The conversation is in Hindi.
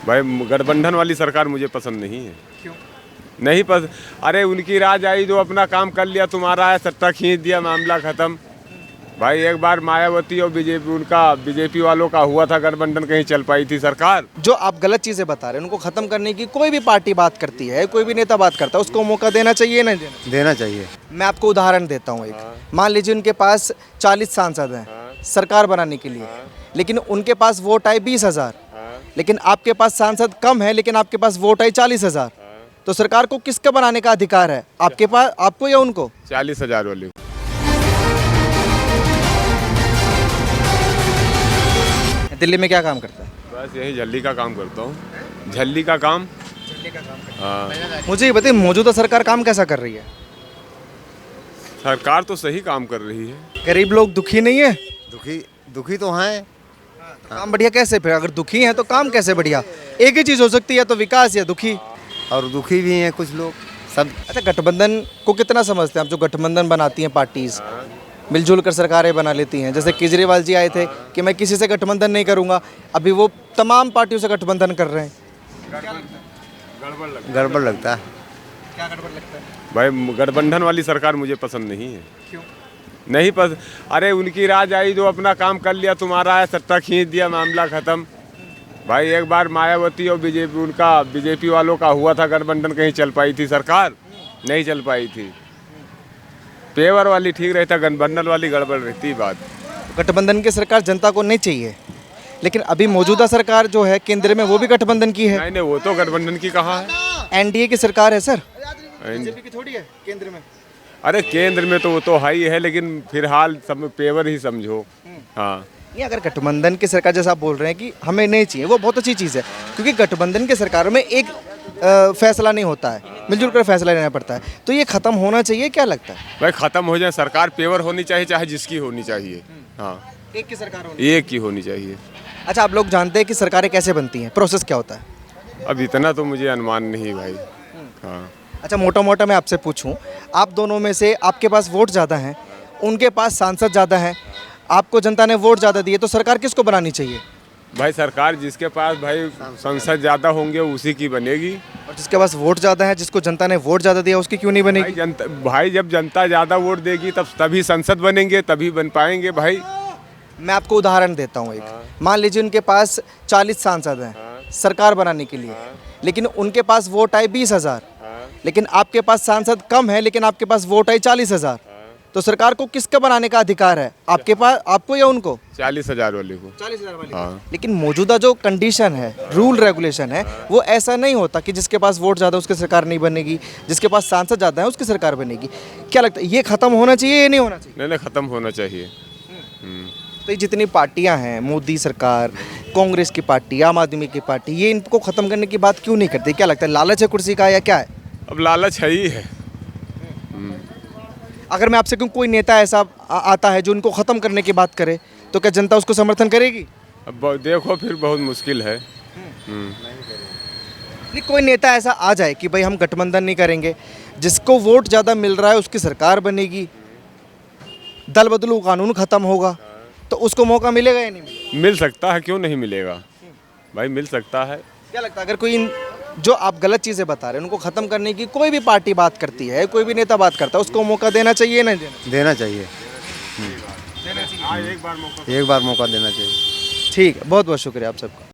भाई गठबंधन वाली सरकार मुझे पसंद नहीं है। क्यों? नहीं पसंद। अरे उनकी राज आई, जो अपना काम कर लिया, तुम्हारा है सट्टा खींच दिया, मामला खत्म। भाई एक बार मायावती और बीजेपी वालों का हुआ था गठबंधन, कहीं चल पाई थी सरकार? जो आप गलत चीज़ें बता रहे हैं उनको ख़त्म करने की कोई भी पार्टी बात करती है, कोई भी नेता बात करता है, उसको मौका देना चाहिए नहीं देना? देना चाहिए। मैं आपको उदाहरण देता हूँ एक। मान लीजिए उनके पास 40 सांसद हैं सरकार बनाने के लिए, लेकिन उनके पास वोट आए 20,000, लेकिन आपके पास सांसद कम है लेकिन आपके पास वोट आए 40,000, तो सरकार को किसका बनाने का अधिकार है? आपके पास, आपको या उनको? 40,000 वाली। दिल्ली में क्या काम करता है? बस यही झल्ली का काम करता हूँ। झल्ली का काम। हाँ। मुझे ये बताइए मौजूदा सरकार काम कैसा कर रही है? सरकार तो सही काम कर रही है। गरीब लोग दुखी नहीं है? दुखी तो हैं। काम बढ़िया कैसे? फिर अगर दुखी हैं तो काम कैसे बढ़िया? एक ही चीज़ हो सकती है, तो विकास या दुखी। और दुखी भी हैं कुछ लोग सब। अच्छा, गठबंधन को कितना समझते हैं आप? जो गठबंधन बनाती हैं पार्टीज, मिलजुल कर सरकारें बना लेती हैं। जैसे केजरीवाल जी आए थे कि मैं किसी से गठबंधन नहीं करूंगा, अभी वो तमाम पार्टियों से गठबंधन कर रहे हैं। गड़बड़ लगता है। क्या गड़बड़ लगता है? भाई गठबंधन वाली सरकार मुझे पसंद नहीं है। क्यों? नहीं पसंद। अरे उनकी राज आई, जो अपना काम कर लिया, तुम्हारा है सट्टा खींच दिया, मामला खत्म। भाई एक बार मायावती और बीजेपी वालों का हुआ था गठबंधन, कहीं चल पाई थी सरकार? नहीं चल पाई थी। पेवर वाली ठीक रहता, गठबंधन वाली गड़बड़ रहती बात। गठबंधन की सरकार जनता को नहीं चाहिए, लेकिन अभी मौजूदा सरकार जो है केंद्र में, वो भी गठबंधन की है। नहीं, वो तो गठबंधन की कहाँ है? एनडीए की सरकार है सर, बीजेपी की थोड़ी है केंद्र में। अरे केंद्र में तो वो तो हाई है, लेकिन फिलहाल सब पेवर ही समझो। हाँ। नहीं, अगर गठबंधन की सरकार जैसा आप बोल रहे हैं कि हमें नहीं चाहिए, वो बहुत अच्छी चीज़ है, क्योंकि गठबंधन की सरकार में एक फैसला नहीं होता है, मिलजुल कर फैसला लेना पड़ता है, तो ये खत्म होना चाहिए। क्या लगता है? भाई खत्म हो जाए, सरकार पेवर होनी चाहिए, चाहे जिसकी होनी चाहिए। हाँ, एक की सरकार होनी। एक की होनी चाहिए। अच्छा, आप लोग जानते हैं कि सरकारें कैसे बनती हैं, प्रोसेस क्या होता है? अब इतना तो मुझे अनुमान नहीं भाई। हाँ। अच्छा, मोटा मोटा मैं आपसे पूछूं, आप दोनों में से आपके पास वोट ज़्यादा हैं, उनके पास सांसद ज़्यादा हैं, आपको जनता ने वोट ज़्यादा दिए, तो सरकार किसको बनानी चाहिए? भाई सरकार जिसके पास भाई सांसद ज़्यादा होंगे उसी की बनेगी। और जिसके पास वोट ज़्यादा है, जिसको जनता ने वोट ज़्यादा दिया, उसकी क्यों नहीं बनेगी? भाई जब जनता ज़्यादा वोट देगी तभी संसद बनेंगे, तभी बन पाएंगे भाई। मैं आपको उदाहरण देता हूँ एक। मान लीजिए उनके पास 40 सांसद हैं सरकार बनाने के लिए, लेकिन उनके पास वोट आए 20,000, लेकिन आपके पास सांसद कम है लेकिन आपके पास वोट आए 40,000, तो सरकार को किसका बनाने का अधिकार है? आपके पास, आपको या उनको? 40,000 वाले को। 40,000 वाले। हाँ। लेकिन मौजूदा जो कंडीशन है, रूल रेगुलेशन है, वो ऐसा नहीं होता कि जिसके पास वोट ज़्यादा उसकी सरकार नहीं बनेगी, जिसके पास सांसद ज़्यादा है उसकी सरकार बनेगी। क्या लगता है, ये खत्म होना चाहिए या नहीं होना चाहिए? नहीं, खत्म होना चाहिए। तो ये जितनी पार्टियां हैं, मोदी सरकार, कांग्रेस की पार्टी, आम आदमी की पार्टी, ये इनको ख़त्म करने की बात क्यों नहीं करती? क्या लगता है, लालच है कुर्सी का या क्या है? अब लालच है ही है। अगर मैं आपसे कहूँ कोई नेता ऐसा आता है जो उनको ख़त्म करने की बात करे, तो क्या जनता उसको समर्थन करेगी? अब देखो फिर बहुत मुश्किल है। नहीं, कोई नेता ऐसा आ जाए कि भाई हम गठबंधन नहीं करेंगे, जिसको वोट ज़्यादा मिल रहा है उसकी सरकार बनेगी, दल बदलू कानून ख़त्म होगा, तो उसको मौका मिलेगा या नहीं मिलेगा? मिल सकता है, क्यों नहीं मिलेगा भाई, मिल सकता है। क्या लगता है, अगर कोई जो आप गलत चीज़ें बता रहे हैं उनको ख़त्म करने की कोई भी पार्टी बात करती है, कोई भी नेता बात करता है, उसको मौका देना चाहिए नहीं देना? देना चाहिए। एक बार मौका देना चाहिए। ठीक है, बहुत बहुत शुक्रिया आप सबका।